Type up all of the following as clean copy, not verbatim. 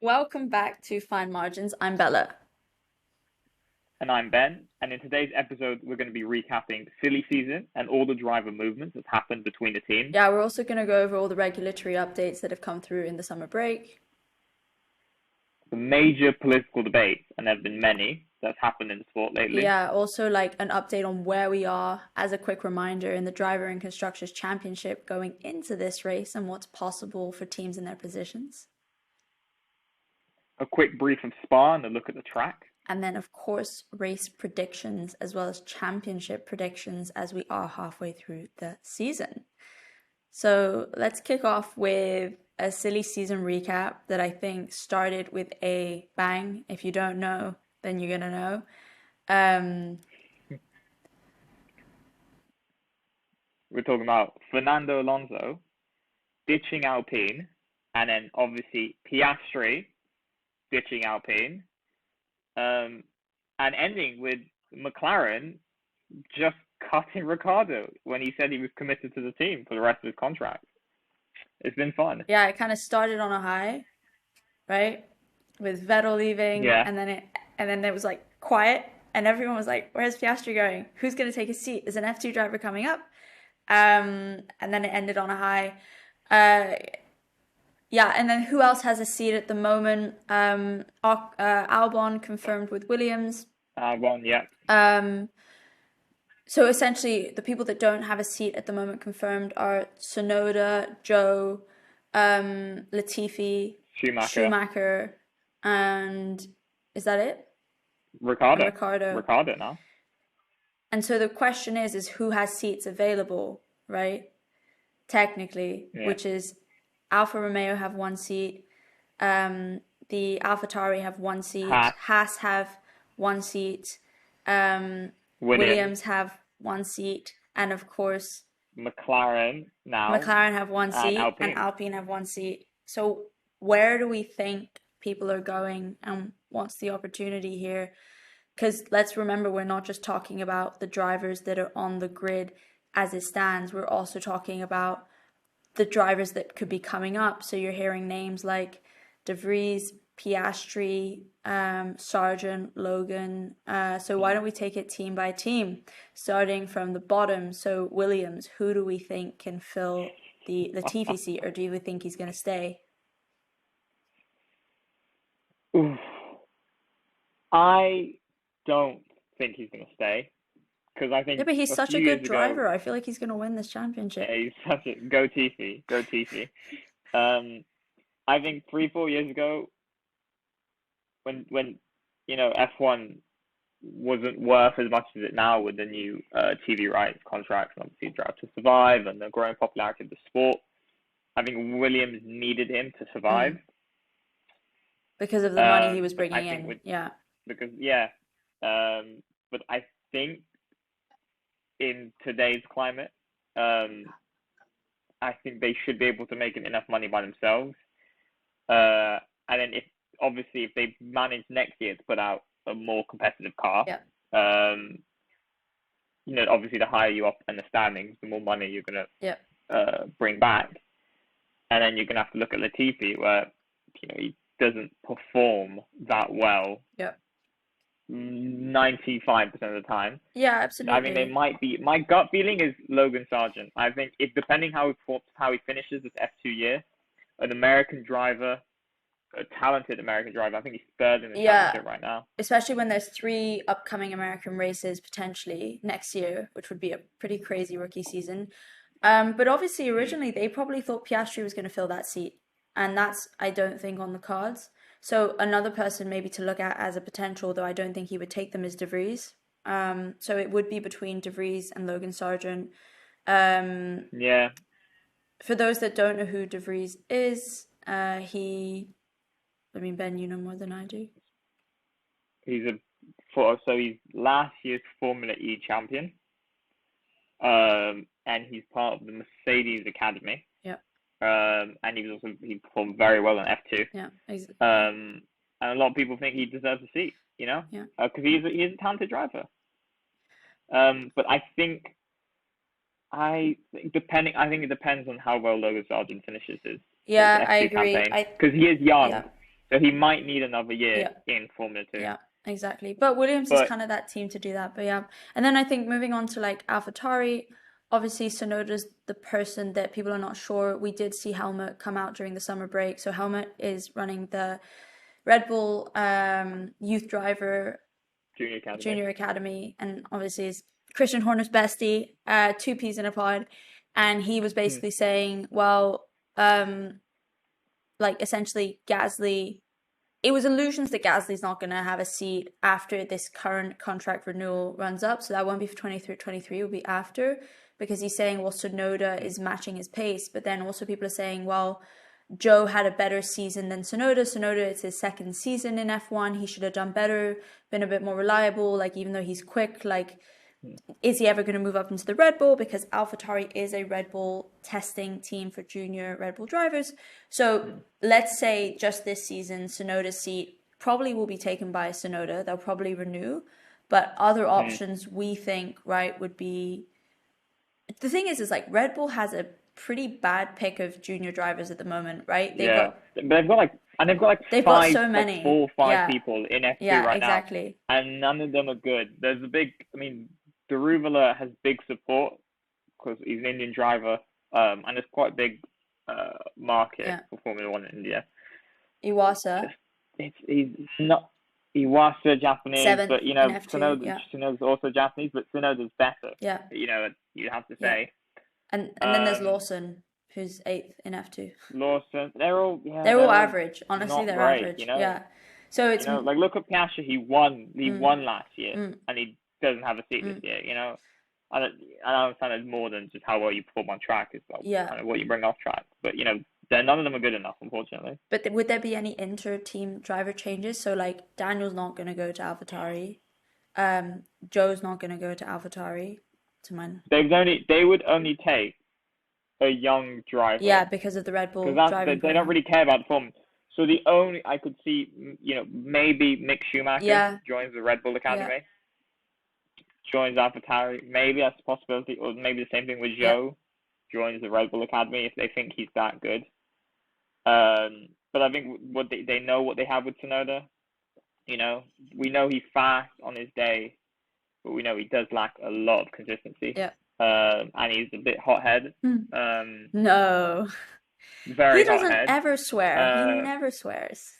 Welcome back to Fine Margins. I'm Bella. And I'm Ben, and in today's episode, we're going to be recapping silly season and all the driver movements that happened between the teams. Yeah, we're also going to go over all the regulatory updates that have come through in the summer break. The major political debates, and there have been many, that's happened in the sport lately. Yeah, also like an update on where we are as a quick reminder in the Driver and Constructors Championship going into this race and what's possible for teams in their positions. A quick brief of Spa and a look at the track. And then, of course, race predictions as well as championship predictions as we are halfway through the season. So let's kick off with a silly season recap that I think started with a bang. If you don't know, then you're going to know. We're talking about Fernando Alonso ditching Alpine, and then obviously Piastri ditching Alpine. And ending with McLaren just cutting Ricciardo when he said he was committed to the team for the rest of his contract. It's been fun. Yeah, it kind of started on a high, right? With Vettel leaving, Yeah. and then it was like quiet, and everyone was like, "Where's Piastri going? Who's going to take his seat? There's an F2 driver coming up." And then it ended on a high. Yeah, and then who else has a seat at the moment? Albon confirmed with Williams. Albon, yeah. So essentially, the people that don't have a seat at the moment confirmed are Tsunoda, Joe, Latifi, Schumacher, and is that it? Ricciardo now. And so the question is who has seats available, right? Technically, which is Alfa Romeo have one seat, the AlphaTauri have one seat, Haas have one seat, Williams have one seat, and of course McLaren have one seat, and Alpine have one seat. So where do we think people are going, and what's the opportunity here? Because let's remember, we're not just talking about the drivers that are on the grid as it stands. We're also talking about the drivers that could be coming up. So you're hearing names like De Vries, Piastri, Sargent, Logan. So why don't we take it team by team, starting from the bottom? So Williams, who do we think can fill the Latifi seat, or do we think he's going to stay? I don't think he's going to stay. Because I think but he's such a good driver. I feel like he's going to win this championship. Yeah, he's such a go Tiffy. I think 3-4 years ago, when F1 wasn't worth as much as it now with the new TV rights contracts and obviously Drive to Survive and the growing popularity of the sport, I think Williams needed him to survive because of the money he was bringing in. But I think in today's climate, I think they should be able to make enough money by themselves. And then if they manage next year to put out a more competitive car, obviously the higher you up in the standings, the more money you're going to bring back. And then you're going to have to look at Latifi, where he doesn't perform that well. 95% of the time. Yeah, absolutely. I mean, they might be. My gut feeling is Logan Sargent. I think if depending how he finishes this F2 year, an American driver, a talented American driver. I think he's third in the championship right now. Especially when there's 3 upcoming American races potentially next year, which would be a pretty crazy rookie season. But obviously, originally they probably thought Piastri was going to fill that seat, and that's, I don't think, on the cards. So another person maybe to look at as a potential, though I don't think he would take them, is De Vries. So it would be between De Vries and Logan Sargent. For those that don't know who De Vries is, Ben, you know more than I do. He's last year's Formula E champion. And he's part of the Mercedes Academy. And he performed very well in F2. Exactly. And a lot of people think he deserves a seat, because he's a talented driver. But I think it depends on how well Logan Sargent finishes his I F2 agree. Because he is young. So he might need another year Yeah. in Formula 2. Yeah, exactly. But Williams is kind of that team to do that. But yeah. And then I think moving on to like AlphaTauri, obviously Tsunoda's the person that people are not sure. We did see Helmut come out during the summer break. So Helmut is running the Red Bull youth driver junior academy, and obviously is Christian Horner's bestie, two peas in a pod. And he was basically saying, well, like essentially Gasly, it was illusions that Gasly's not going to have a seat after this current contract renewal runs up. So that won't be for 23, it'll be after, because he's saying, well, Tsunoda is matching his pace. But then also people are saying, well, Joe had a better season than Tsunoda. Tsunoda, it's his second season in F1. He should have done better, been a bit more reliable. Like, even though he's quick, like, is he ever going to move up into the Red Bull? Because AlphaTauri is a Red Bull testing team for junior Red Bull drivers. So let's say just this season, Tsunoda's seat probably will be taken by Tsunoda. They'll probably renew. But other options we think, right, would be... The thing is like Red Bull has a pretty bad pick of junior drivers at the moment, right? They've got so many. Like 4 or 5 people in F2 right exactly. now, and none of them are good. There's a big, Daruvula has big support because he's an Indian driver, and there's quite a big market for Formula 1 in India. Iwasa. He's not Iwasa Japanese, but Tsunoda's also Japanese, but Tsunoda's better. Yeah. You have to say. And then there's Lawson, who's 8th in F2. Lawson, they're all average. Honestly, they're great, average. Yeah. So it's like look at Piastri. He won last year, and he doesn't have a seat this year. I understand it's more than just how well you perform on track. It's like what you bring off track. But none of them are good enough, unfortunately. But would there be any inter-team driver changes? So like Daniel's not going to go to AlphaTauri. Joe's not going to go to AlphaTauri. They would only take a young driver. Yeah, because of the Red Bull driving. They don't really care about the form. So the only I could see, maybe Mick Schumacher joins the Red Bull Academy, joins AlphaTauri. Maybe that's a possibility, or maybe the same thing with Joe, joins the Red Bull Academy if they think he's that good. But I think what they know what they have with Tsunoda. We know he's fast on his day, but we know he does lack a lot of consistency. Yeah. And he's a bit hothead. No. Very He doesn't hothead. ever swear. He never swears.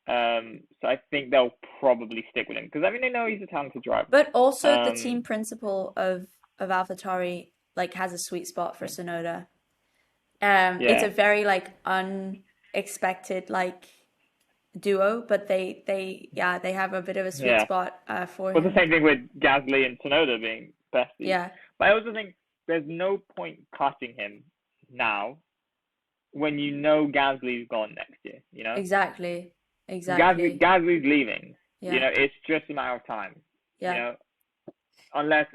So I think they'll probably stick with him because they know he's a talented driver. But also the team principal of AlphaTauri has a sweet spot for Tsunoda. It's a very unexpected duo, but they have a bit of a sweet spot for him. Well, the same thing with Gasly and Tsunoda being besties. Yeah. But I also think there's no point cutting him now when Gasly's gone next year. Exactly. Gasly's leaving. Yeah. It's just a matter of time. Yeah. Unless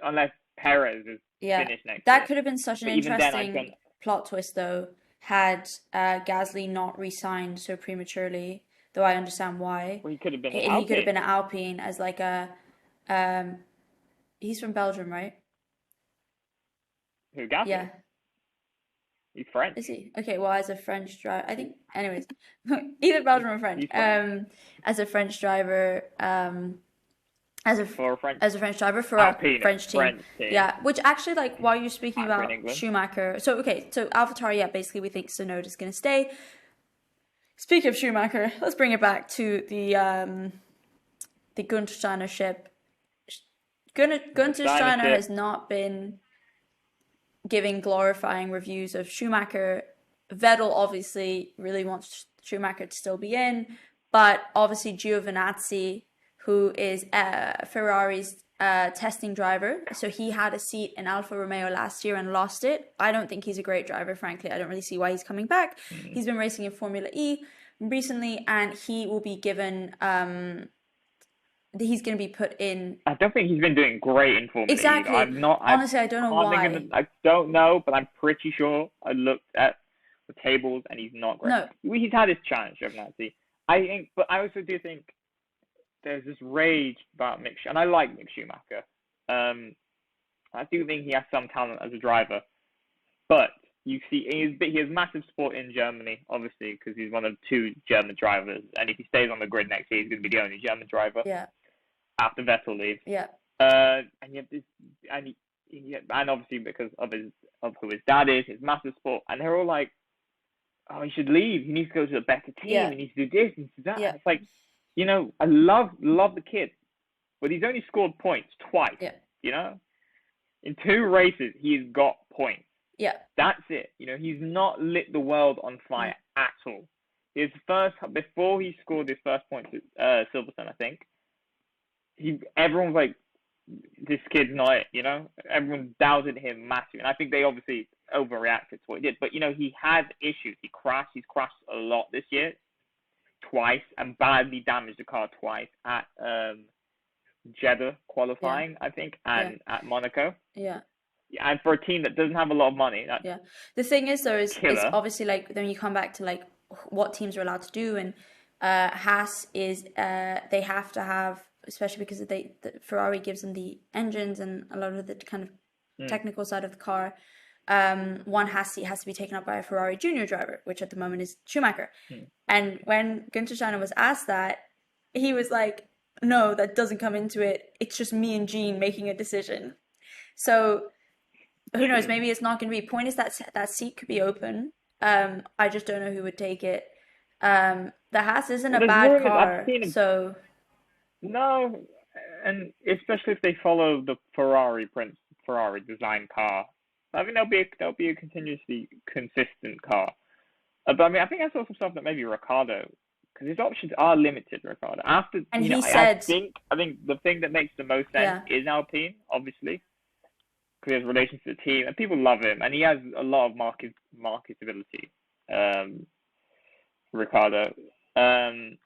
Perez is finished next year. That could have been such an interesting plot twist, though, had Gasly not re-signed so prematurely. Though I understand why. Well, he could have been. He could have been at Alpine as he's from Belgium, right? Who, Gasly? Yeah. He's French. Is he? Okay, well, as a French driver, I think. Anyways, either Belgium or French. As a French driver, as a French driver for Alpine, a French team. Yeah, which actually, while you're speaking about Schumacher, so AlphaTauri, basically we think Tsunoda's going to stay. Speaking of Schumacher, let's bring it back to the Gunther Steiner ship. Gunther Steiner has not been giving glorifying reviews of Schumacher. Vettel obviously really wants Schumacher to still be in, but obviously Giovinazzi, who is Ferrari's testing driver, so he had a seat in Alfa Romeo last year and lost it. I don't think he's a great driver, frankly. I don't really see why he's coming back. He's been racing in Formula E recently, and he will be given he's going to be put in. I don't think he's been doing great in Formula exactly. E. Honestly, I don't know why. I don't know, but I'm pretty sure I looked at the tables and he's not great. No. He's had his challenge, Giovinazzi. But I also do think there's this rage about Mick, and I like Mick Schumacher. I do think he has some talent as a driver, but you see he has massive support in Germany, obviously, because he's one of 2 German drivers, and if he stays on the grid next year, he's going to be the only German driver. Yeah. After Vettel leaves. Yeah. And you have this, and obviously because of who his dad is, his massive support, and they're all like, "Oh, he should leave. He needs to go to a better team. Yeah. He needs to do this. He needs to do that." Yeah. And it's like, I love the kid, but he's only scored points twice. Yeah. In 2 races, he's got points. Yeah. That's it. He's not lit the world on fire at all. Before he scored his first points at Silverstone, I think, everyone was like, this kid's not it, Everyone doubted him massively. And I think they obviously overreacted to what he did. But, he had issues. He's crashed a lot this year, twice, and badly damaged the car twice at Jeddah qualifying, I think, and at Monaco. Yeah. And for a team that doesn't have a lot of money, the thing is though, it's obviously like then you come back to like what teams are allowed to do, and Haas is they have to have, especially because the Ferrari gives them the engines and a lot of the kind of technical side of the car. One has to be taken up by a Ferrari junior driver, which at the moment is Schumacher. And when Günther Steiner was asked that, he was like, "No, that doesn't come into it. It's just me and Jean making a decision." So who knows? Maybe it's not going to be. Point is that seat could be open. I just don't know who would take it. The Haas isn't a bad car, so no, and especially if they follow the Ferrari design car, I think they'll be a continuously consistent car. But I mean, I think I saw some stuff that maybe Ricciardo, because his options are limited. Ricciardo, and he said, I think the thing that makes the most sense is Alpine, obviously, because he has relations to the team and people love him, and he has a lot of marketability. Ricciardo, and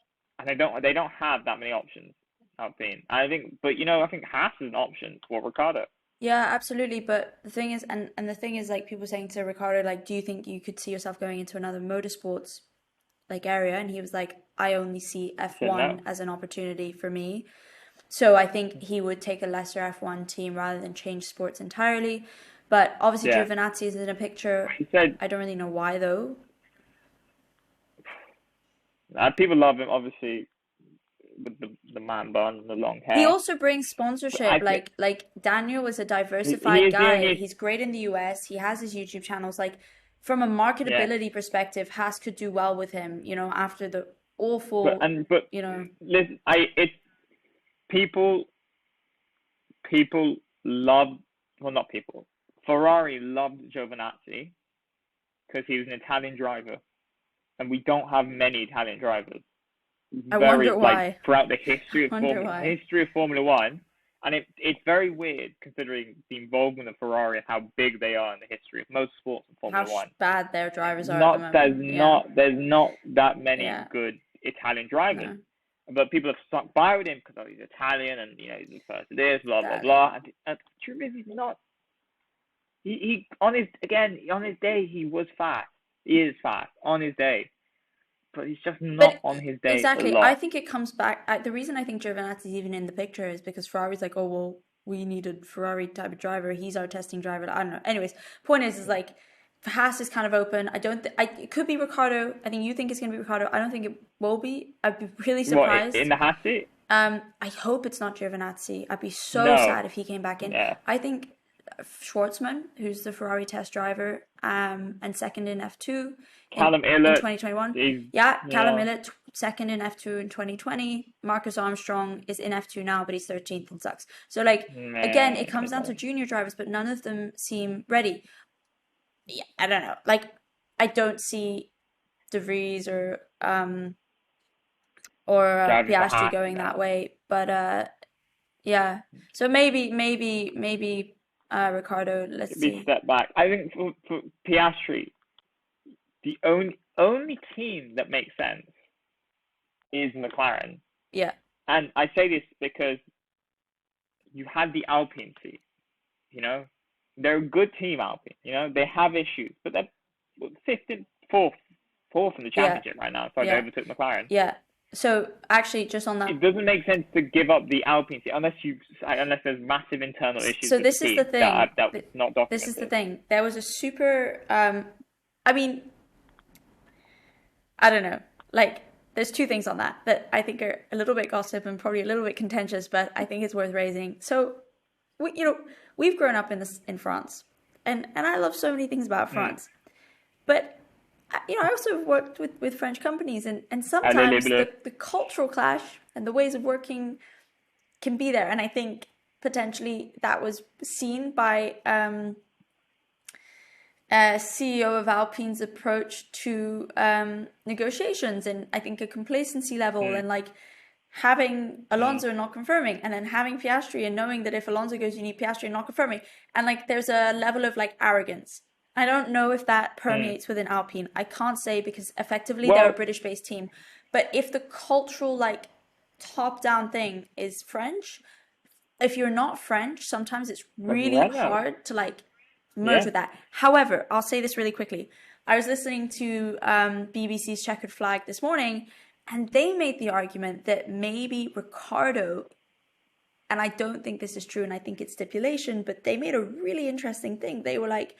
they don't have that many options. Alpine, I think, but I think Haas is an option for Ricciardo. Yeah, absolutely. But the thing is, and the thing is, like, people saying to Ricciardo, like, do you think you could see yourself going into another motorsports like area? And he was like, I only see F1 as an opportunity for me. So I think he would take a lesser F1 team rather than change sports entirely. But obviously Giovinazzi is in a picture. He said, I don't really know why though. People love him, obviously, with the man bun and the long hair. He also brings sponsorship. Like Daniel is a diversified guy. He's great in the US. He has his YouTube channels. Like, from a marketability perspective, Haas could do well with him. After the awful. Listen, people love. Well, not people. Ferrari loved Giovinazzi because he was an Italian driver, and we don't have many Italian drivers. I wonder why. Throughout the history of Formula One, and it's very weird considering the involvement of Ferrari and how big they are in the history of most sports in Formula One. How bad their drivers are at the moment. There's not that many good Italian drivers. No. But people have stuck by with him because he's Italian and he's the first of this, blah blah blah. And the truth is, he's not. He on his day he was fast. He is fast on his day. But he's just not on his day. Exactly. I think it comes back. The reason I think Giovinazzi is even in the picture is because Ferrari's like, oh, well, we need a Ferrari type of driver. He's our testing driver. I don't know. Anyways, point is like, Haas is kind of open. It could be Ricciardo. I think you think it's going to be Ricciardo. I don't think it will be. I'd be really surprised. What, in the Haas seat? I hope it's not Giovinazzi. I'd be so sad if he came back in. Yeah. I think Schwartzman, who's the Ferrari test driver, and second in F2 Callum in 2021. Callum Ilott, second in F2 in 2020. Marcus Armstrong is in F2 now, but he's 13th and sucks. So, again, it comes down to junior drivers, but none of them seem ready. Yeah, I don't know. I don't see De Vries or Piastri going that way. But, yeah. So maybe Ricciardo, let's see. Step back. I think for Piastri, the only team that makes sense is McLaren. Yeah. And I say this because you had the Alpine seat. They're a good team, Alpine. They have issues, but they're fourth in the championship right now. So they overtook McLaren. Yeah. So actually, just on that, it doesn't make sense to give up the Alpine seat unless there's massive internal issues so with the this is team the thing. that was not documented. This is the thing. There was a super. I mean, I don't know. Like, there's two things on that I think are a little bit gossip and probably a little bit contentious, but I think it's worth raising. So, we've grown up in France, and I love so many things about France, but I also worked with French companies, and sometimes the cultural clash and the ways of working can be there, and I think potentially that was seen by CEO of Alpine's approach to negotiations, and I think a complacency level, and like having Alonso not confirming, and then having Piastri and knowing that if Alonso goes, you need Piastri and not confirming, and like there's a level of like arrogance. I don't know if that permeates within Alpine. I can't say because effectively they're a British-based team, but if the cultural like top-down thing is French, if you're not French, sometimes it's really hard to like merge with that. However, I'll say this really quickly. I was listening to BBC's Checkered Flag this morning, and they made the argument that maybe Ricardo, and I don't think this is true, and I think it's stipulation, but they made a really interesting thing. They were like,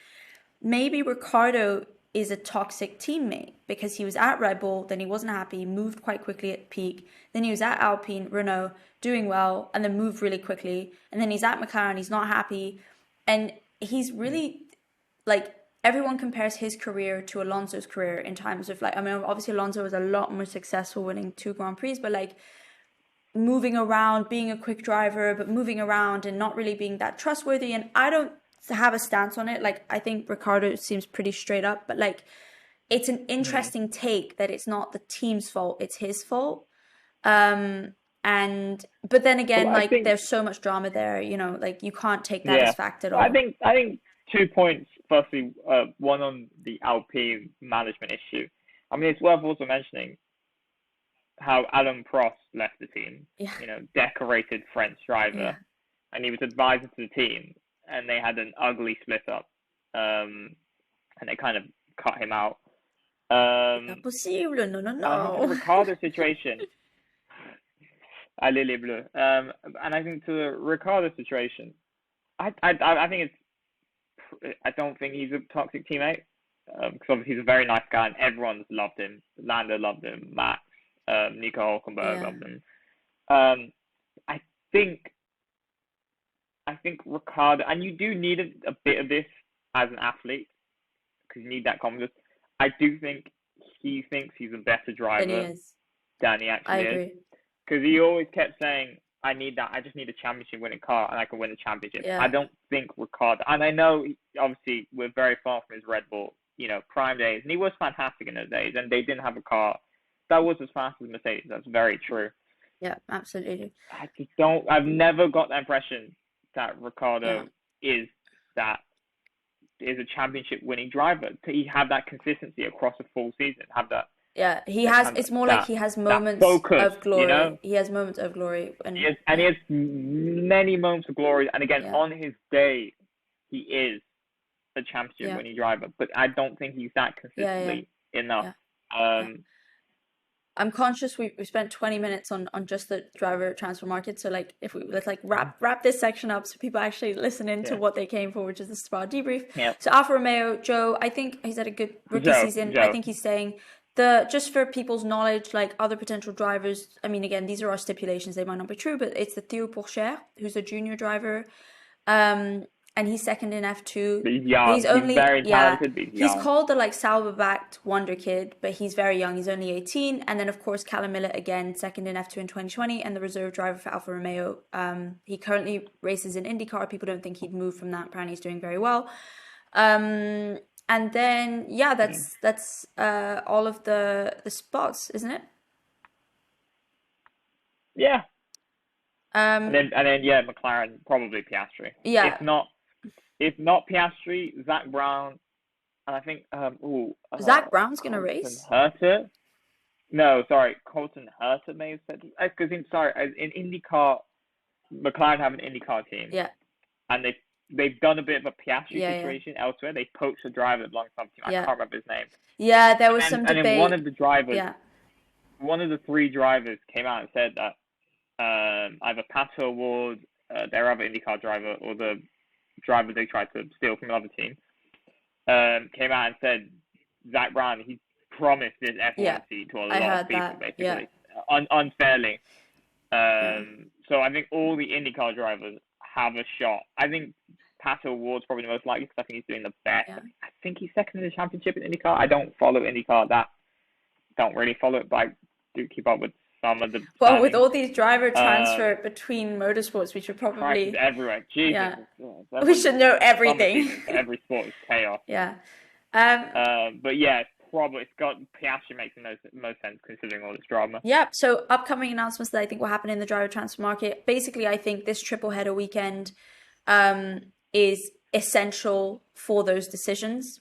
maybe Ricardo is a toxic teammate because he was at Red Bull, then he wasn't happy, moved quite quickly at peak, then he was at Alpine, Renault, doing well, and then moved really quickly, and then he's at McLaren, he's not happy, and he's really, like, everyone compares his career to Alonso's career in terms of, like, I mean, obviously Alonso was a lot more successful winning 2 Grand Prix, but, like, moving around, being a quick driver, but moving around and not really being that trustworthy, and I don't have a stance on it. Like, I think Ricardo seems pretty straight up, but, like, it's an interesting take that it's not the team's fault, it's his fault. But then again, like, there's so much drama there, like, you can't take that as fact at all. I think 2 points. Firstly, one on the Alpine management issue. I mean, it's worth also mentioning how Alain Prost left the team. Decorated French driver, and he was advisor to the team, and they had an ugly split up, and they kind of cut him out. Impossible, no. The Ricardo situation. Allez les bleus. And I think to the Ricardo situation, I think I don't think he's a toxic teammate, because obviously he's a very nice guy and everyone's loved him. Lando loved him, Max, Nico Hülkenberg loved him. I think Ricardo, and you do need a bit of this as an athlete, because you need that confidence. I do think he thinks he's a better driver than he actually is. Because he always kept saying, I just need a championship winning car and I can win a championship. I don't think Ricardo, and I know obviously we're very far from his Red Bull, prime days, and he was fantastic in those days, and they didn't have a car that was as fast as Mercedes. That's very true. Yeah, absolutely. I've never got the impression that Ricardo is a championship winning driver. He have that consistency across a full season, he has. It's more like he has moments of glory. He has moments of glory, and he has many moments of glory. And again, on his day, he is a championship winning driver. But I don't think he's that consistently enough. I'm conscious we spent 20 minutes on just the driver transfer market. So like, let's like wrap this section up so people actually listen into what they came for, which is the Spa debrief. So Alfa Romeo, Joe, I think he's had a good rookie season. I think he's staying. Just for people's knowledge, like other potential drivers, I mean, again, these are our stipulations, they might not be true, but it's the Theo Pourchaire, who's a junior driver, and he's second in F2. He's young, he's very talented, he's called the like Sauber-backed wonder kid, but he's very young, he's only 18, and then of course Callum Millett, again, second in F2 in 2020, and the reserve driver for Alfa Romeo. He currently races in IndyCar, people don't think he'd move from that, apparently he's doing very well. And then, that's all of the spots, isn't it? Yeah. And then McLaren, probably Piastri. Yeah. If not Piastri, Zach Brown, and I think Zach Brown's gonna race. Colton Herta may have said, because in IndyCar, McLaren have an IndyCar team. Yeah. And they've done a bit of a Piastri situation elsewhere. They poached a driver at long-term team. I can't remember his name. Yeah, there was some debate. And then one of the drivers one of the three drivers came out and said that either Pato Award, their other IndyCar driver, or the driver they tried to steal from another team, came out and said Zach Brown, he promised this F1 seat to a lot of people, basically, unfairly. So I think all the IndyCar drivers have a shot. I think Pato Award's probably the most likely because I think he's doing the best. Yeah. I think he's second in the championship in IndyCar. I don't follow IndyCar don't really follow it, but I do keep up with some of the standings. With all these driver transfer between motorsports, we should probably everywhere. Jesus. Yeah. We should know everything. Every sport is chaos. Yeah. But yeah, probably it's got Piastri makes the most sense considering all this drama. Yep. So upcoming announcements that I think will happen in the driver transfer market. Basically, I think this triple header weekend is essential for those decisions.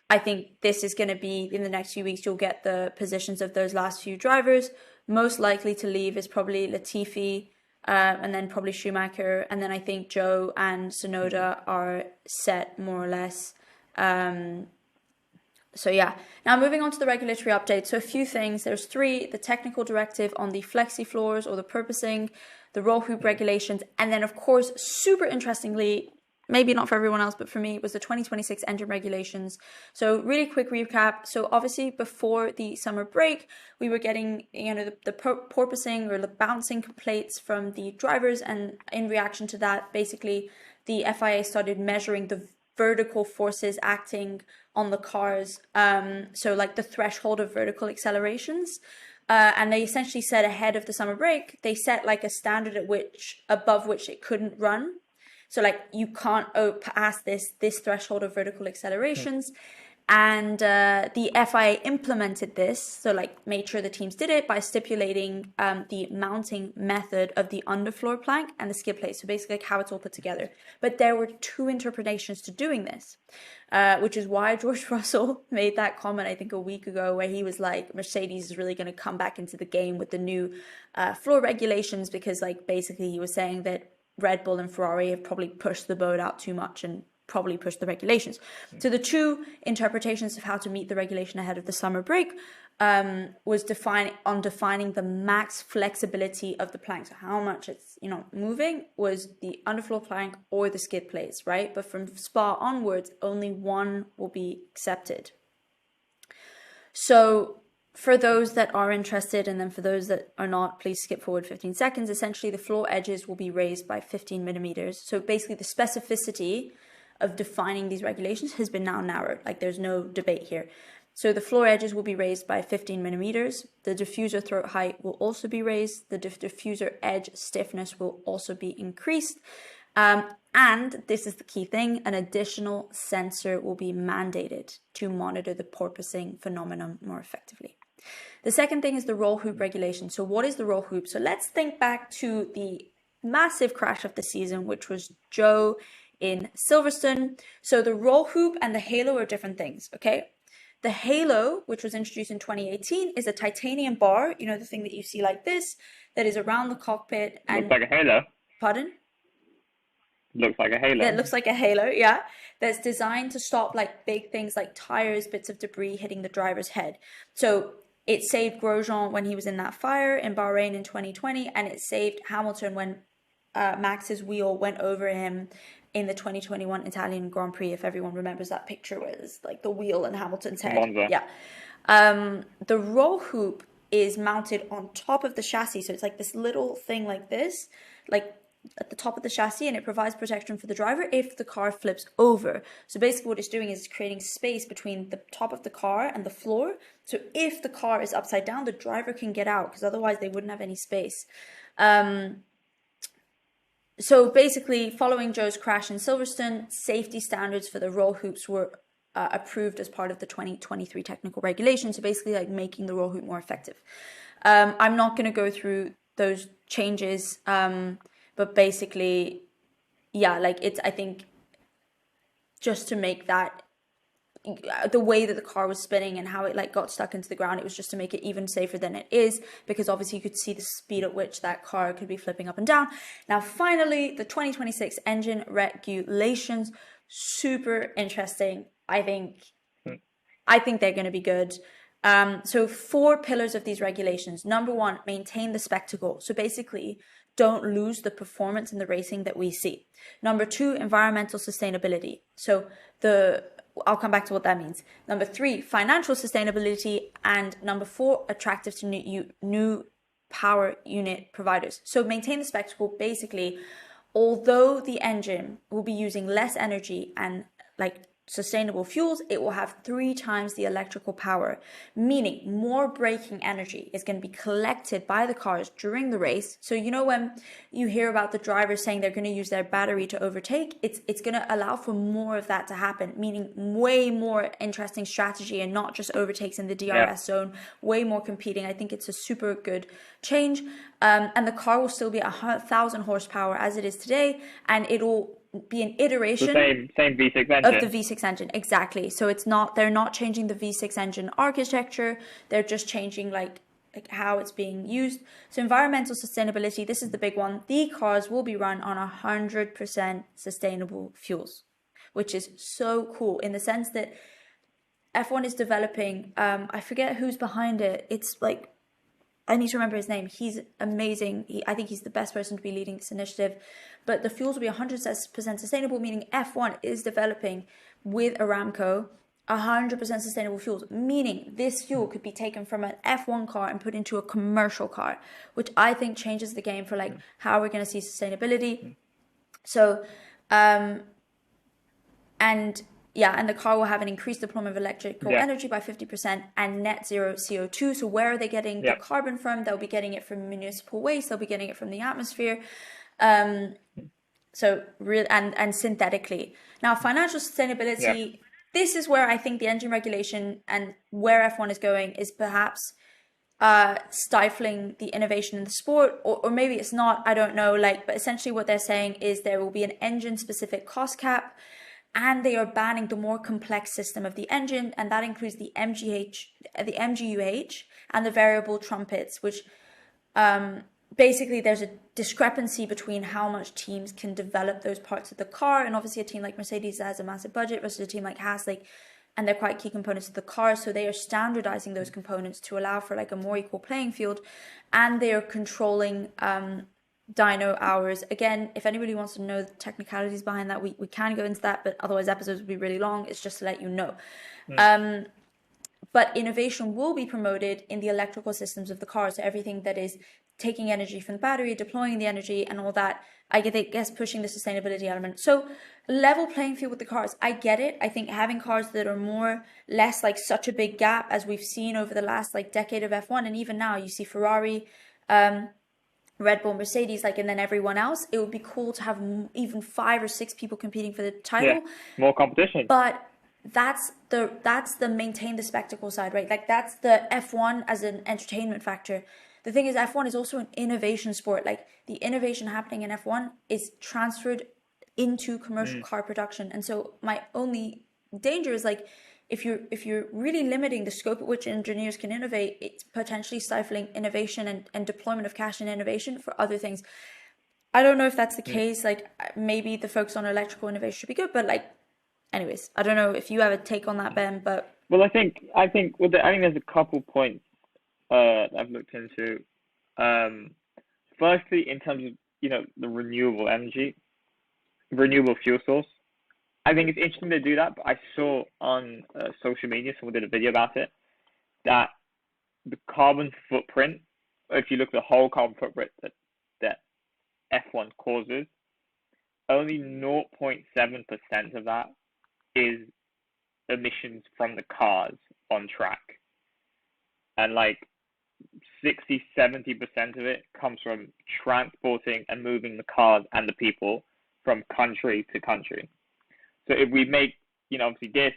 I think this is going to be, in the next few weeks, you'll get the positions of those last few drivers. Most likely to leave is probably Latifi, and then probably Schumacher. And then I think Joe and Tsunoda are set more or less. So yeah, now moving on to the regulatory update. So a few things, there's three: the technical directive on the flexi floors or the purposing, the roll hoop regulations, and then of course, super interestingly, maybe not for everyone else, but for me, it was the 2026 engine regulations. So really quick recap. So obviously before the summer break, we were getting, the porpoising or the bouncing complaints from the drivers. And in reaction to that, basically the FIA started measuring the vertical forces acting on the cars. So like the threshold of vertical accelerations. And they essentially said ahead of the summer break, they set like a standard above which it couldn't run. So like you can't pass this threshold of vertical accelerations. And the FIA implemented this, so like made sure the teams did it by stipulating the mounting method of the underfloor plank and the skid plate. So basically like how it's all put together. But there were two interpretations to doing this, which is why George Russell made that comment, I think a week ago, where he was like, Mercedes is really going to come back into the game with the new floor regulations, because like basically he was saying that Red Bull and Ferrari have probably pushed the boat out too much and probably pushed the regulations. So the two interpretations of how to meet the regulation ahead of the summer break was defining the max flexibility of the plank. So how much it's moving was the underfloor plank or the skid plates, right? But from Spa onwards, only one will be accepted. So for those that are interested, and then for those that are not, please skip forward 15 seconds. Essentially, the floor edges will be raised by 15 millimeters. So basically, the specificity of defining these regulations has been now narrowed. Like there's no debate here. So the floor edges will be raised by 15 millimeters. The diffuser throat height will also be raised. The diffuser edge stiffness will also be increased. And this is the key thing, an additional sensor will be mandated to monitor the porpoising phenomenon more effectively. The second thing is the roll hoop regulation. So what is the roll hoop? So let's think back to the massive crash of the season, which was Joe in Silverstone. So the roll hoop and the halo are different things, okay? The halo, which was introduced in 2018, is a titanium bar, the thing that you see like this, that is around the cockpit. And looks like a halo. Pardon? Looks like a halo. Yeah, it looks like a halo, yeah. That's designed to stop like big things like tires, bits of debris hitting the driver's head. So it saved Grosjean when he was in that fire in Bahrain in 2020, and it saved Hamilton when Max's wheel went over him in the 2021 Italian Grand Prix, if everyone remembers that picture where there's like the wheel and Hamilton's head. Monza. Yeah. The roll hoop is mounted on top of the chassis. So it's like this little thing like this, like at the top of the chassis, and it provides protection for the driver if the car flips over. So basically what it's doing is creating space between the top of the car and the floor. So if the car is upside down, the driver can get out, because otherwise they wouldn't have any space. So basically, following Joe's crash in Silverstone, safety standards for the roll hoops were approved as part of the 2023 technical regulations. So basically like making the roll hoop more effective. I'm not going to go through those changes, but basically, yeah, like I think just to make that, the way that the car was spinning and how it like got stuck into the ground, it was just to make it even safer than it is, because obviously you could see the speed at which that car could be flipping up and down. Now, finally, the 2026 engine regulations, super interesting. I think they're going to be good. So 4 pillars of these regulations. Number 1, maintain the spectacle. So basically, don't lose the performance in the racing that we see. Number 2, environmental sustainability. So I'll come back to what that means. Number 3, financial sustainability. And number 4, attractive to new power unit providers. So maintain the spectacle. Basically, although the engine will be using less energy and like sustainable fuels, it will have 3 times the electrical power, meaning more braking energy is going to be collected by the cars during the race. So you know, when you hear about the drivers saying they're going to use their battery to overtake, it's going to allow for more of that to happen, meaning way more interesting strategy and not just overtakes in the DRS zone, way more competing. I think it's a super good change. And the car will still be 1,000 horsepower as it is today, and it'll be an iteration the same V6 engine of the V6 engine. Exactly. So they're not changing the V6 engine architecture, they're just changing like how it's being used. So environmental sustainability, this is the big one. The cars will be run on 100% sustainable fuels, which is so cool in the sense that F1 is developing, I forget who's behind it. It's like, I need to remember his name. He's amazing. I think he's the best person to be leading this initiative. But the fuels will be 100% sustainable, meaning F1 is developing with Aramco 100% sustainable fuels, meaning this fuel could be taken from an F1 car and put into a commercial car, which I think changes the game for like how we're going to see sustainability. So, and the car will have an increased deployment of electrical energy by 50% and net zero CO2. So where are they getting the carbon from? They'll be getting it from municipal waste. They'll be getting it from the atmosphere. So real and synthetically. Now, financial sustainability, this is where I think the engine regulation and where F1 is going is perhaps stifling the innovation in the sport, or maybe it's not, I don't know. But essentially what they're saying is there will be an engine specific cost cap, and they are banning the more complex system of the engine, and that includes the MGUH and the variable trumpets, which basically there's a discrepancy between how much teams can develop those parts of the car. And obviously a team like Mercedes has a massive budget versus a team like Haas, and they're quite key components of the car. So they are standardizing those components to allow for like a more equal playing field, and they are controlling dyno hours. Again, if anybody wants to know the technicalities behind that, we can go into that, but otherwise episodes would be really long. It's just to let you know. But innovation will be promoted in the electrical systems of the car. So everything that is taking energy from the battery, deploying the energy and all that, I guess pushing the sustainability element. So level playing field with the cars, I get it. I think having cars that are less like such a big gap as we've seen over the last like decade of F1, and even now you see Ferrari, Red Bull, Mercedes, and then everyone else. It would be cool to have even 5 or 6 people competing for the title. More competition. But that's the maintain the spectacle side, right? Like that's the F1 as an entertainment factor. The thing is, F1 is also an innovation sport. Like the innovation happening in F1 is transferred into commercial car production. And so my only danger is if you're really limiting the scope at which engineers can innovate, it's potentially stifling innovation and deployment of cash and innovation for other things. I don't know if that's the case. Maybe the focus on electrical innovation should be good, but anyways, I don't know if you have a take on that, Ben. But I think there's a couple points I've looked into. Firstly, in terms of the renewable fuel source, I think it's interesting to do that. But I saw on social media, someone did a video about it, that the carbon footprint, if you look at the whole carbon footprint that F1 causes, only 0.7% of that is emissions from the cars on track, and 60-70% of it comes from transporting and moving the cars and the people from country to country. So if we make obviously this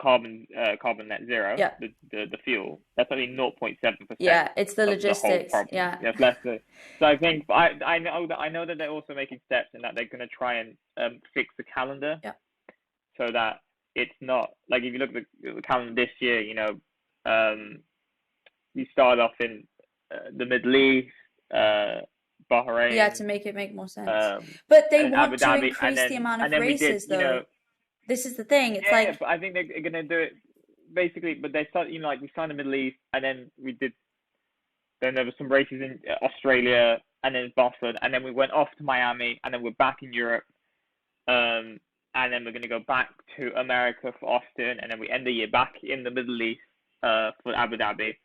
carbon net zero, the fuel, that's only 0.7%. Yeah, it's the logistics. That's less. So I think I know that they're also making steps in that they're going to try and fix the calendar, so that it's not if you look at the calendar this year, you start off in the Middle East, Bahrain. To make it make more sense. But they want to increase the amount of races, though. This is the thing. It's but I think they're going to do it. basically, but they started, like we signed the Middle East, and then then there were some races in Australia, and then Boston, and then we went off to Miami, and then we're back in Europe, and then we're going to go back to America for Austin, and then we end the year back in the Middle East for Abu Dhabi.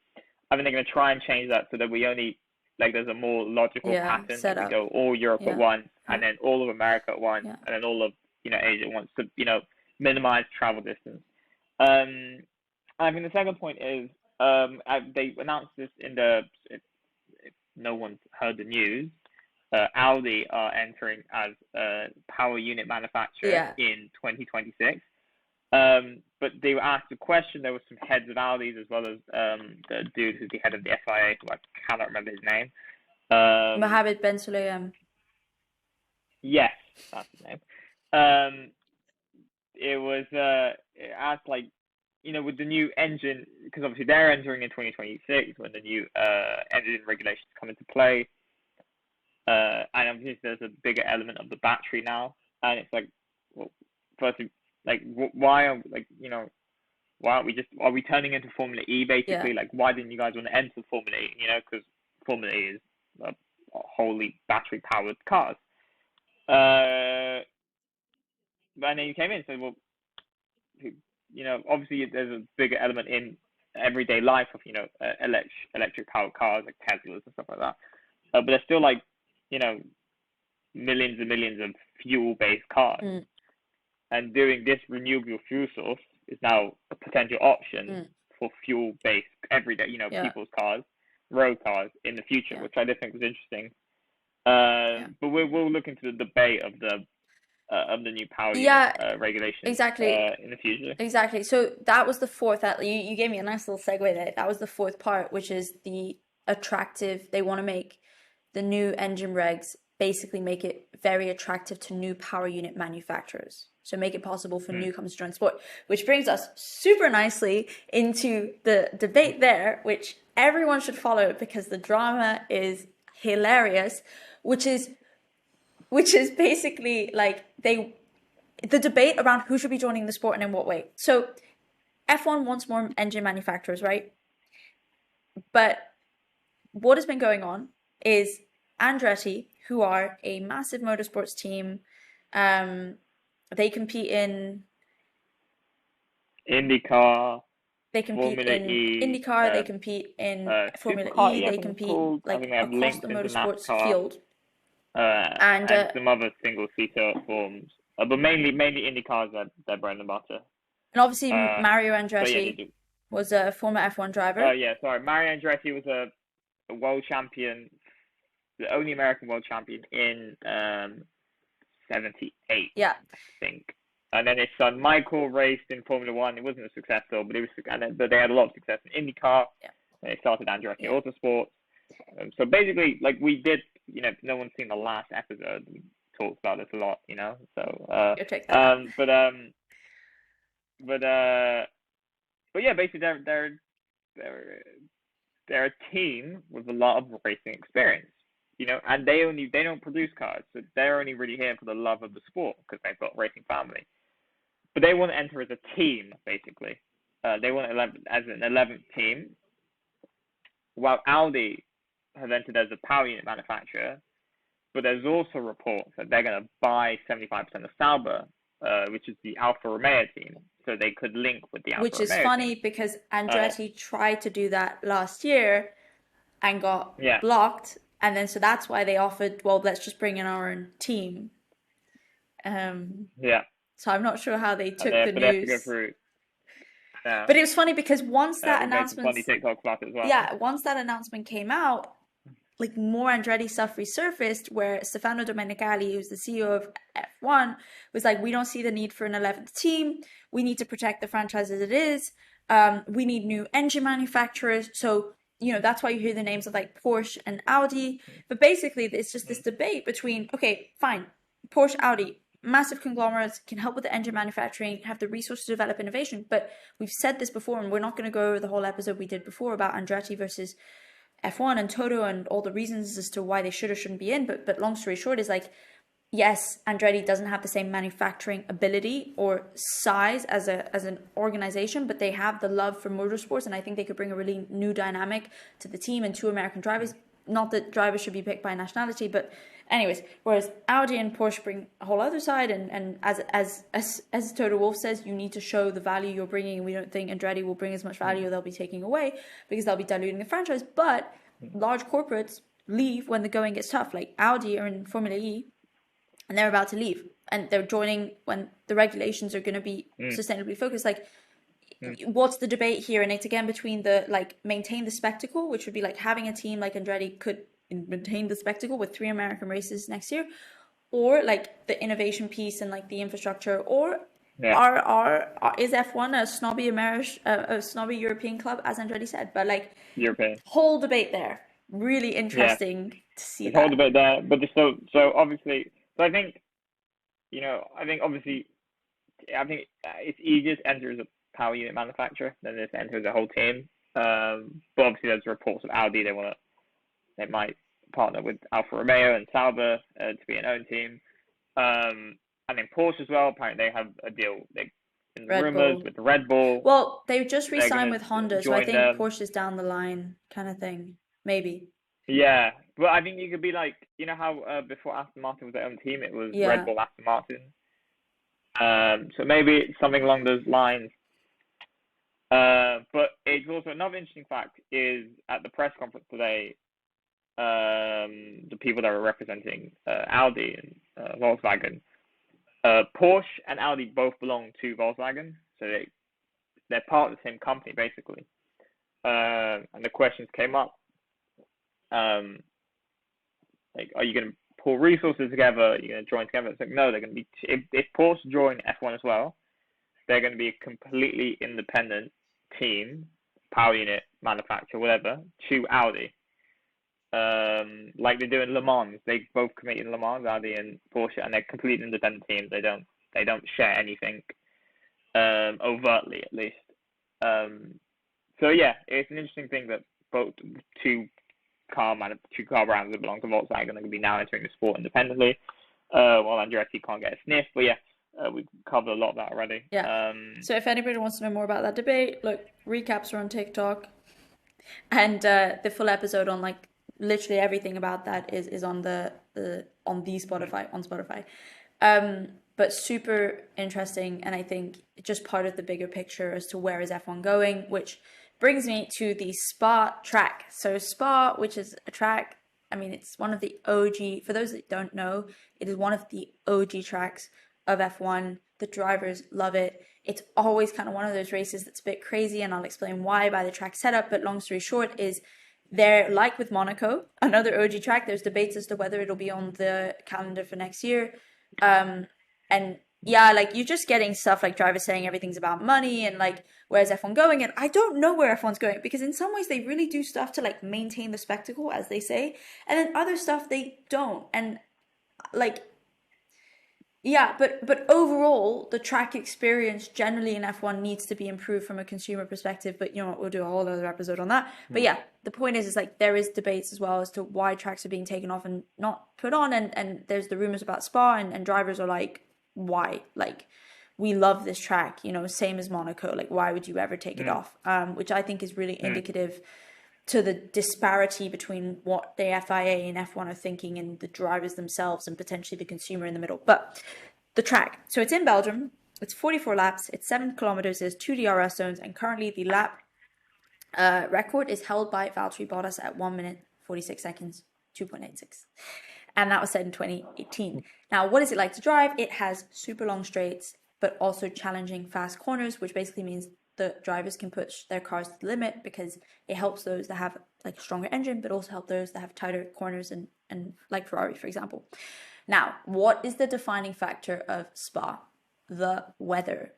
I think they're going to try and change that so that we only, like, there's a more logical pattern that we go all Europe at once, and then all of America at once, and then all of, Asia at once, to, minimize travel distance. I think the second point is, they announced this if no one's heard the news, Audi are entering as a power unit manufacturer in 2026. But they were asked a question. There were some heads of Audi's, as well as the dude who's the head of the FIA, who I cannot remember his name. Mohammed Ben Sulayem. Yes, that's his name. It was it asked, like, with the new engine, because obviously they're entering in 2026 when the new engine regulations come into play. And obviously there's a bigger element of the battery now, and it's like, well, firstly, like, why are we turning into Formula E basically? Like, why didn't you guys want to enter Formula E? Because Formula E is wholly battery powered cars. And then you came in and said, well, obviously there's a bigger element in everyday life of electric powered cars like Teslas and stuff like that. But there's still, like, millions and millions of fuel based cars. And doing this renewable fuel source is now a potential option for fuel based everyday, people's cars, road cars in the future, which I did think was interesting. But we'll look into the debate of the new power unit regulations in the future. Exactly. So that was the fourth. You gave me a nice little segue there. That was the fourth part, which is the attractive. They want to make the new engine regs basically make it very attractive to new power unit manufacturers. So make it possible for newcomers to join sport, which brings us super nicely into the debate there, which everyone should follow because the drama is hilarious, which is basically like the debate around who should be joining the sport and in what way. So F1 wants more engine manufacturers, right? But what has been going on is Andretti, who are a massive motorsports team, they compete in IndyCar. They compete Formula in E, IndyCar. They compete in Formula E. They compete like across the motorsports field. And some other single-seater forms, but mainly IndyCars are their bread and butter. And obviously Mario Andretti was a former F1 driver. Mario Andretti was a world champion, the only American world champion in 78. I think. And then his son Michael raced in Formula One. It wasn't a successful, but they had a lot of success in IndyCar. They started Andretti Autosports. So basically, like we did, if no one's seen the last episode, we talked about this a lot, So but yeah, basically they're a team with a lot of racing experience, and they don't produce cars, so they're only really here for the love of the sport because they've got racing family. But they want to enter as a team, basically. They want to as an 11th team, while Audi have entered as a power unit manufacturer. But there's also reports that they're going to buy 75% of Sauber, which is the Alfa Romeo team, so they could link with the Alfa Romeo. Which is funny because Andretti tried to do that last year and got blocked, and then so that's why they offered, well, let's just bring in our own team. So I'm not sure how they took the news. But it was funny because once that announcement, once that announcement came out, like more Andretti stuff resurfaced, where Stefano Domenicali, who's the CEO of F1, was like, we don't see the need for an 11th team. We need to protect the franchise as it is. We need new engine manufacturers. So, that's why you hear the names of like Porsche and Audi. But basically, it's just this debate between, okay, fine, Porsche, Audi, massive conglomerates, can help with the engine manufacturing, have the resources to develop innovation. But we've said this before, and we're not going to go over the whole episode we did before about Andretti versus F1 and Toto and all the reasons as to why they should or shouldn't be in. But long story short is like, yes, Andretti doesn't have the same manufacturing ability or size as an organization, but they have the love for motorsports, and I think they could bring a really new dynamic to the team and two American drivers. Not that drivers should be picked by nationality, but anyways, whereas Audi and Porsche bring a whole other side, and as Toto Wolff says, you need to show the value you're bringing, and we don't think Andretti will bring as much value they'll be taking away because they'll be diluting the franchise. But large corporates leave when the going gets tough, like Audi are in Formula E and they're about to leave and they're joining when the regulations are going to be sustainably focused. Like, what's the debate here? And it's again between the like maintain the spectacle, which would be like having a team like Andretti could maintain the spectacle with 3 American races next year, or like the innovation piece and like the infrastructure, or is F1 a snobby European club, as Andretti said? But like European whole debate there, really interesting to see that. Whole debate there, but so obviously, so I think obviously, I think it's easier to enter as a power unit manufacturer than it is to enter as a whole team. But obviously, there's reports of Audi they might partner with Alfa Romeo and Sauber to be an own team. And then Porsche as well. Apparently, they have a deal. In the rumors with Red Bull. Well, they just re-signed with Honda, so I think Porsche is down the line, kind of thing. Maybe. Yeah, but I think you could be like, you know how before Aston Martin was their own team, it was Red Bull, Aston Martin. So maybe it's something along those lines. But it's also another interesting fact is at the press conference today, the people that were representing Audi and Volkswagen, Porsche and Audi both belong to Volkswagen, so they're part of the same company basically. And the questions came up, like, are you going to pull resources together? Are you going to join together? It's like, no, they're going to be. If Porsche join F1 as well, they're going to be a completely independent team, power unit manufacturer, whatever, to Audi. Like they do in Le Mans, they both compete in Le Mans, Audi and Porsche, and they're completely independent teams. They don't share anything, overtly at least. So yeah, it's an interesting thing that both two car brands that belong to Volkswagen are going to be now entering the sport independently. While Andretti can't get a sniff, but yeah. We've covered a lot of that already. Yeah. So if anybody wants to know more about that debate, look, recaps are on TikTok, and the full episode on like literally everything about that is on on Spotify. But super interesting, and I think just part of the bigger picture as to where is F1 going, which brings me to the Spa track. So Spa, which is a track, I mean, it's one of the OG. For those that don't know, it is one of the OG tracks of F1. The drivers love it. It's always kind of one of those races that's a bit crazy, and I'll explain why by the track setup, but long story short is they're like with Monaco, another OG track. There's debates as to whether it'll be on the calendar for next year. And yeah, like you're just getting stuff like drivers saying everything's about money and like, where's F1 going? And I don't know where F1's going, because in some ways they really do stuff to like maintain the spectacle, as they say, and then other stuff they don't. And like, yeah, but overall, the track experience generally in F1 needs to be improved from a consumer perspective. But you know what, we'll do a whole other episode on that. But yeah, the point is like there is debates as well as to why tracks are being taken off and not put on. And there's the rumors about Spa, and drivers are like, why? Like, we love this track, you know, same as Monaco. Like, why would you ever take it off? Which I think is really indicative to the disparity between what the FIA and F1 are thinking and the drivers themselves and potentially the consumer in the middle. But the track, so it's in Belgium, it's 44 laps, it's 7 kilometers, there's 2 DRS zones, and currently the lap record is held by Valtteri Bottas at 1 minute 46 seconds, 2.86. And that was set in 2018. Now, what is it like to drive? It has super long straights, but also challenging fast corners, which basically means the drivers can push their cars to the limit, because it helps those that have like a stronger engine, but also help those that have tighter corners and like Ferrari, for example. Now, what is the defining factor of Spa? The weather.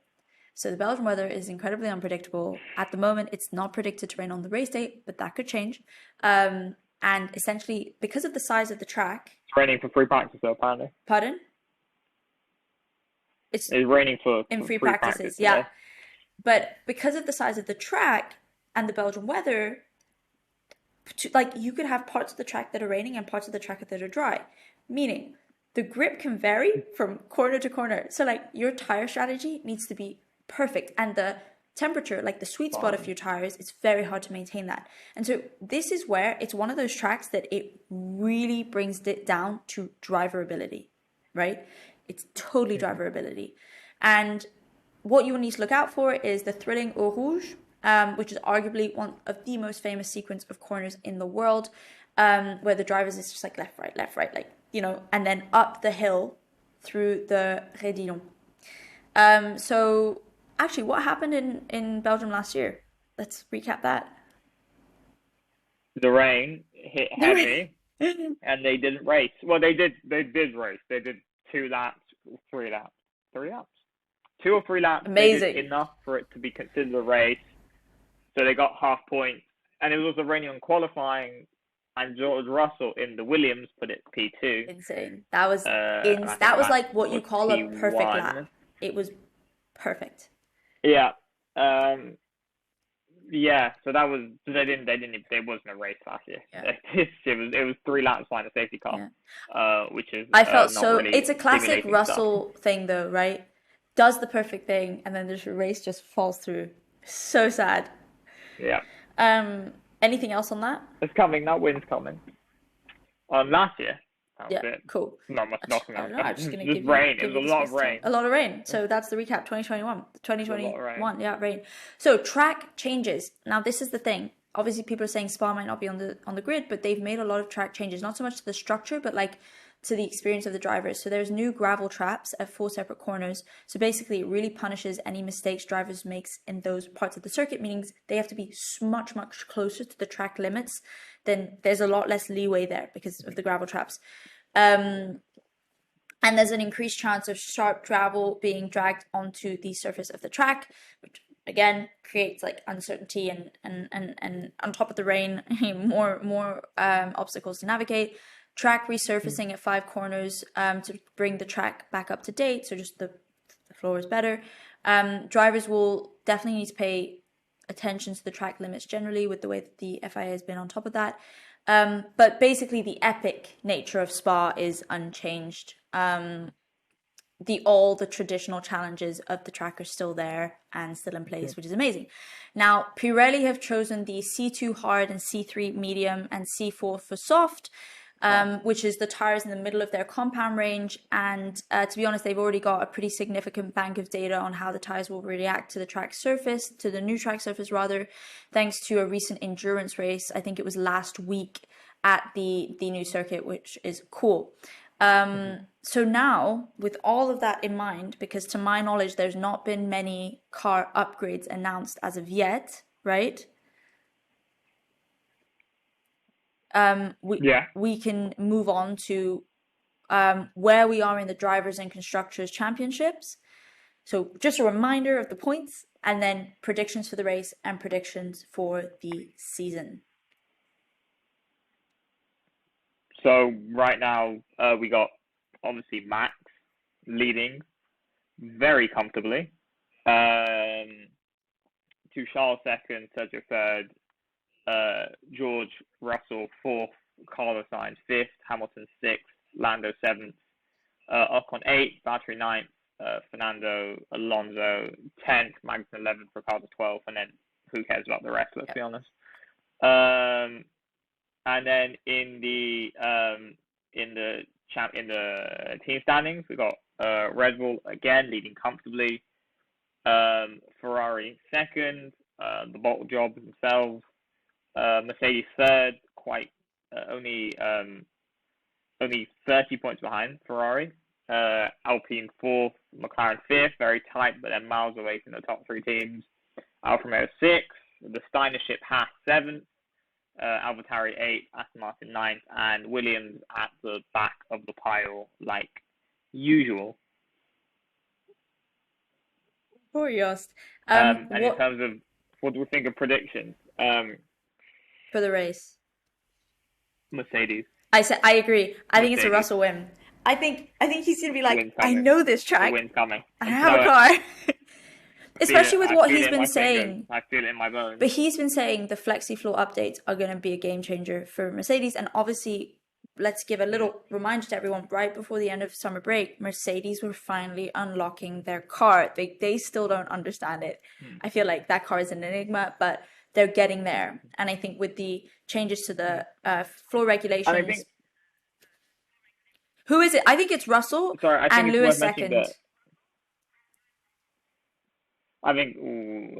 So the Belgian weather is incredibly unpredictable. At the moment, it's not predicted to rain on the race day, but that could change. And essentially, because of the size of the track... It's raining for free practice, though, apparently. Pardon? It's raining for free practices, yeah. Today. But because of the size of the track and the Belgian weather, like you could have parts of the track that are raining and parts of the track that are dry. Meaning, the grip can vary from corner to corner. So like your tire strategy needs to be perfect, and the temperature, like the sweet spot of your tires, it's very hard to maintain that. And so this is where it's one of those tracks that it really brings it down to driver ability, right? It's totally driver ability. And what you will need to look out for is the thrilling Eau Rouge, which is arguably one of the most famous sequence of corners in the world, where the drivers is just like left, right, like, you know, and then up the hill through the Rédillon. So actually, what happened in Belgium last year? Let's recap that. The rain hit heavy, and they didn't race. Well, they did race. They did 2 laps, 3 laps, 2 or 3 laps. Amazing. Enough for it to be considered a race. So they got half points, and it was also raining on qualifying. And George Russell in the Williams put it P2. Insane. That was that was like what you call P1. A perfect lap. It was perfect. Yeah. Yeah. So that was there wasn't a race last year. Yeah. It was 3 laps behind the safety car. Yeah. Which is I felt so really it's a classic Russell thing though, right? Does the perfect thing and then the race just falls through. So sad. Yeah. Anything else on that? It's coming. That win's coming. Last year. Yeah, cool. Not much knocking out. I'm just gonna give rain. It was a lot of rain. A lot of rain. So that's the recap. 2021. Yeah, rain. So track changes. Now this is the thing. Obviously, people are saying Spa might not be on the grid, but they've made a lot of track changes. Not so much to the structure, but like to the experience of the drivers. So there's new gravel traps at 4 separate corners. So basically it really punishes any mistakes drivers makes in those parts of the circuit, meaning they have to be much closer to the track limits. Then there's a lot less leeway there because of the gravel traps. And there's an increased chance of sharp gravel being dragged onto the surface of the track, which again creates like uncertainty and on top of the rain, more obstacles to navigate. Track resurfacing at 5 corners to bring the track back up to date, so just the floor is better. Drivers will definitely need to pay attention to the track limits generally with the way that the FIA has been on top of that. But basically the epic nature of Spa is unchanged. All the traditional challenges of the track are still there and still in place, which is amazing. Now, Pirelli have chosen the C2 hard and C3 medium and C4 for soft, which is the tires in the middle of their compound range. And to be honest, they've already got a pretty significant bank of data on how the tires will react to the track surface, to the new track surface rather, thanks to a recent endurance race. I think it was last week at the new circuit, which is cool. So now, with all of that in mind, because to my knowledge, there's not been many car upgrades announced as of yet, right? We can move on to where we are in the drivers and constructors championships. So just a reminder of the points and then predictions for the race and predictions for the season. So right now we got obviously Max leading very comfortably, to Charles second, Sergio third, George Russell 4th, Carlos Sainz 5th, Hamilton 6th, Lando 7th, Ocon 8th, Valtteri 9th, Fernando Alonso 10th, Magnussen 11th, Ricciardo 12th, and then who cares about the rest? Let's be honest. And then in the team standings, we got Red Bull again leading comfortably, Ferrari second, the bottle job themselves. Mercedes third, only 30 points behind Ferrari. Alpine fourth, McLaren fifth, very tight, but then miles away from the top 3 teams. Alfa Romeo sixth, the Steiner ship Haas seventh, AlphaTauri eighth, Aston Martin ninth, and Williams at the back of the pile like usual. Poor Jost. And in terms of what do we think of predictions? For the race, Mercedes. I agree. I think it's a Russell win. I think he's gonna be like, I know this track. The win's coming. I have a car. Especially with what he's been saying. I feel it in my bones. But he's been saying the flexi floor updates are going to be a game changer for Mercedes, and obviously, let's give a little reminder to everyone. Right before the end of summer break, Mercedes were finally unlocking their car. They still don't understand it. I feel like that car is an enigma, but they're getting there. And I think with the changes to the floor regulations, who is it? I think it's Russell and Lewis second. I think Lewis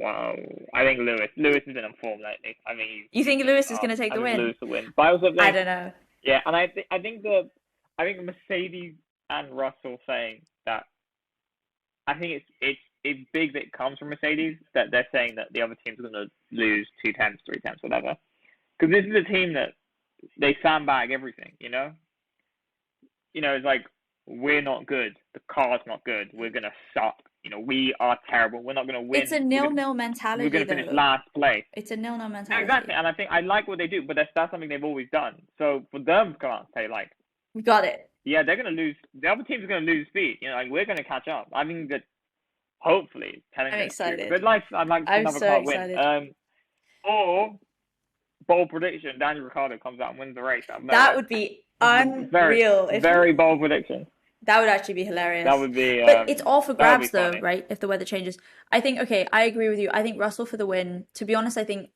has been on form lately. I mean, you think Lewis is going to take the win? Lewis will win. But I also think, I don't know. Yeah, and I think Mercedes and Russell saying that. I think it's big that it comes from Mercedes, that they're saying that the other team's going to lose 2 tenths, 3 tenths, whatever. Because this is a team that they sandbag everything. You know, it's like, we're not good. The car's not good. We're going to suck. You know, we are terrible. We're not going to win. It's a nil-nil mentality. We're going to finish last place. It's a nil-nil mentality. Exactly, and I think I like what they do, but that's something they've always done. So for them to come out and say, like, we got it. Yeah, they're going to lose. The other team's going to lose speed. You know, like, we're going to catch up. I think that hopefully. I'm excited. But I'd like another car win. Or bold prediction: Daniel Ricciardo comes out and wins the race. That would be unreal. Very bold prediction. That would actually be hilarious. That would be. But it's all for grabs, though, right? If the weather changes, I think. Okay, I agree with you. I think Russell for the win. To be honest, I think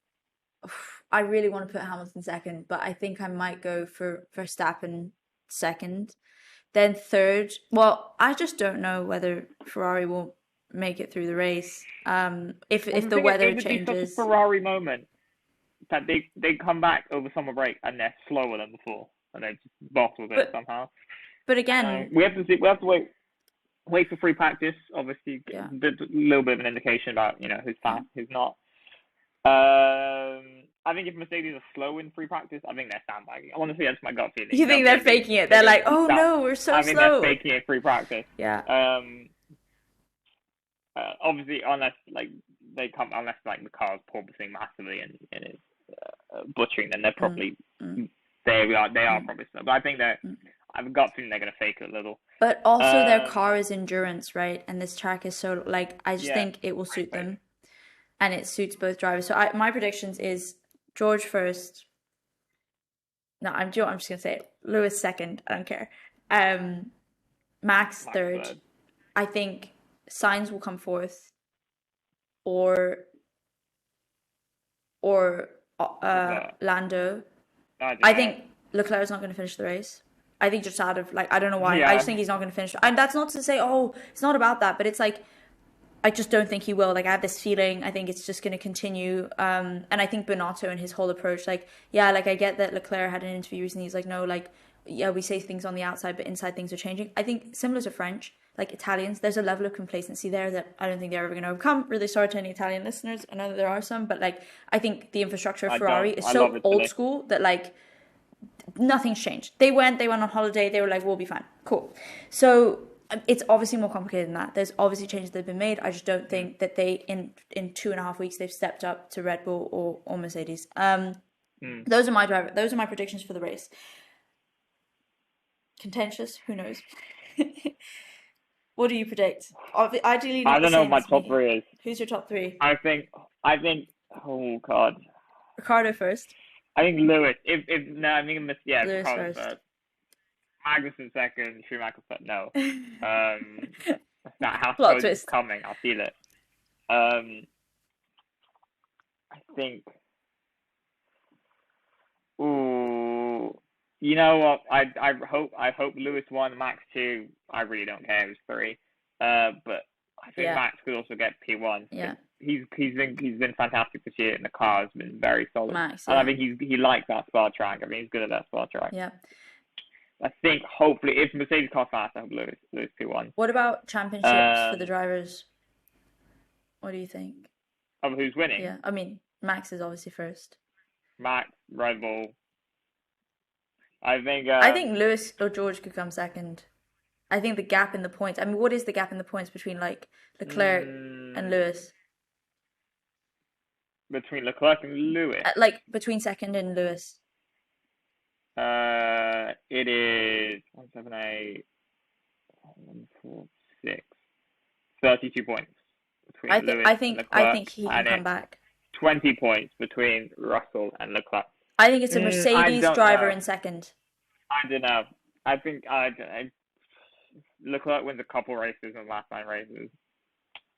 I really want to put Hamilton second, but I think I might go for Verstappen second, then third. Well, I just don't know whether Ferrari will make it through the race. If the weather changes, such a Ferrari moment that they come back over summer break and they're slower than before, and they just bottled it somehow. But again, we have to see. We have to wait for free practice. Obviously, yeah. A little bit of an indication about who's fast, who's not. I think if Mercedes are slow in free practice, I think they're sandbagging. I want to see. That's my gut feeling. You think they're faking it? They're like, oh no, we're so slow. I think they're faking it free practice. Yeah. Obviously, unless the car's porpoising massively and it's butchering, then they're probably they are probably slow. But I think they're. I have a gut feeling they're going to fake it a little. But also their car is endurance, right? And this track is so, I just think it will suit them. And it suits both drivers. So my predictions is George first. No, I'm just going to say it. Lewis second. I don't care. Max third. I think Sainz will come fourth. Or Lando. I think Leclerc's not going to finish the race. I think just out of, I don't know why. I just think he's not going to finish. And that's not to say, it's not about that. But it's like, I just don't think he will. I have this feeling. I think it's just going to continue. And I think Binotto and his whole approach, I get that Leclerc had an interview recently. He's like, no, we say things on the outside, but inside things are changing. I think similar to French, Italians, there's a level of complacency there that I don't think they're ever going to overcome. Really sorry to any Italian listeners. I know that there are some, but I think the infrastructure of Ferrari is so old school that nothing's changed. They went on holiday. They were like, we'll be fine. Cool. So it's obviously more complicated than that. There's obviously changes that have been made. I just don't think that they, in 2.5 weeks, they've stepped up to Red Bull or Mercedes. Those are my predictions for the race. Contentious? Who knows? What do you predict? Ideally, I don't know what my top three is. Who's your top three? I think. Oh God. Ricardo first. I think Lewis. I think Lewis Ricardo first. Magnussen second. Schumacher third. No. That house Plot is coming. I'll feel it. I think. Ooh. You know what? I hope Lewis won. Max 2. I really don't care. It was 3. But I think Max could also get P1. Yeah. He's been fantastic this year, and the car has been very solid. Max, and I think he likes that Spa track. I mean, he's good at that Spa track. Yeah. I think hopefully, if Mercedes car fast, I hope Lewis P1. What about championships for the drivers? What do you think? Of who's winning? Yeah, I mean, Max is obviously first. Max, Red Bull. I think Lewis or George could come second. I think the gap in the points. I mean, what is the gap in the points between Leclerc and Lewis? Between Leclerc and Lewis? Between second and Lewis. It is 178, 146, 32 points between Lewis and Leclerc. I think he can come back. 20 points between Russell and Leclerc. I think it's a Mercedes driver in second. I don't know. I think Leclerc wins a couple races in the last 9 races.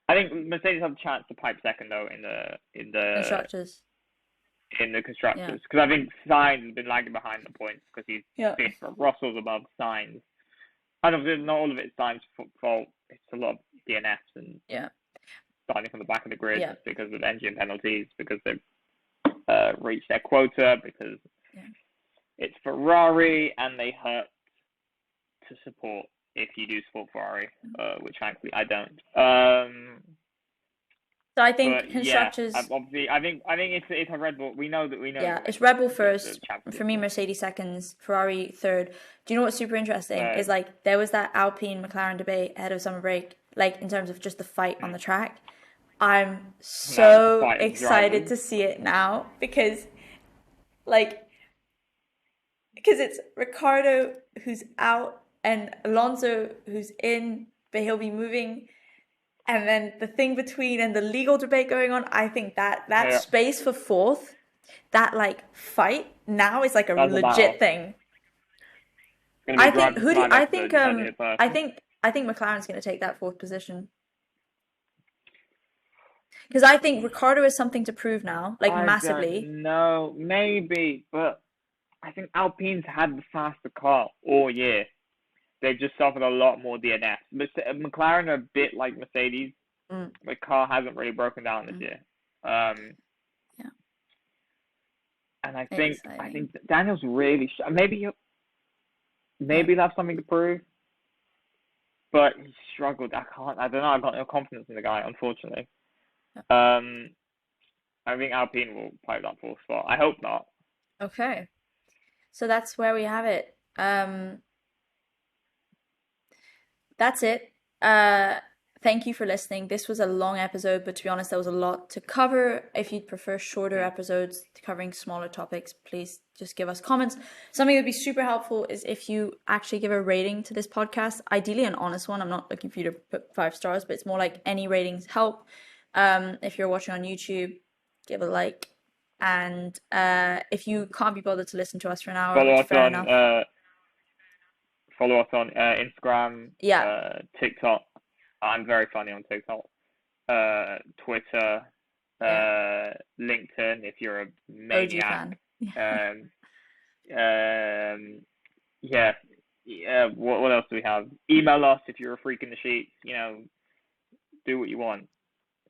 I think Mercedes have a chance to pipe second though in the Constructors. In the constructors, because Yeah. I think Sainz has been lagging behind the points because he's fifth. Russell's above Sainz. I don't know, not all of it's Sainz' fault. It's a lot of DNFs and starting from the back of the grid because of engine penalties, because they've reached their quota, because it's Ferrari and they hurt to support if you do support Ferrari, which thankfully I don't. So I think constructors. Obviously, I think it's a Red Bull. We know. Yeah, it's Red Bull first. For me, Mercedes seconds, Ferrari third. Do you know what's super interesting? Is like there was that Alpine McLaren debate ahead of summer break, like in terms of just the fight on the track. I'm so excited to see it now because it's Ricciardo who's out and Alonso who's in, but he'll be moving. And then the thing between and the legal debate going on, I think that space for fourth, that like fight now is like a legit thing. I think McLaren's going to take that fourth position. Because I think Ricciardo has something to prove now, like massively. No, maybe, but I think Alpine's had the faster car all year. They've just suffered a lot more DNFs. McLaren are a bit like Mercedes. The car hasn't really broken down this year. And I think Daniel's really maybe he'll have something to prove, but he struggled. I don't know. I've got no confidence in the guy, unfortunately. I think Alpine will pipe that fourth spot. I hope not. Okay, so that's where we have it. That's it. Thank you for listening. This was a long episode, but to be honest, there was a lot to cover. If you'd prefer shorter episodes covering smaller topics, please just give us comments. Something that would be super helpful is if you actually give a rating to this podcast, ideally an honest one. I'm not looking for you to put 5 stars, but it's more like any ratings help. If you're watching on YouTube, give a like. And if you can't be bothered to listen to us for an hour, fair enough. Follow us on Instagram, TikTok. I'm very funny on TikTok. Twitter, LinkedIn if you're a maniac. What else do we have? Email us if you're a freak in the sheets. You know, do what you want.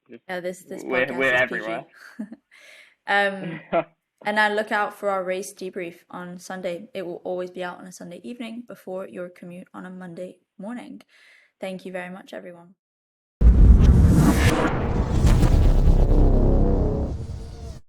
This podcast we're is everywhere. PG. And now look out for our race debrief on Sunday. It will always be out on a Sunday evening before your commute on a Monday morning. Thank you very much, everyone.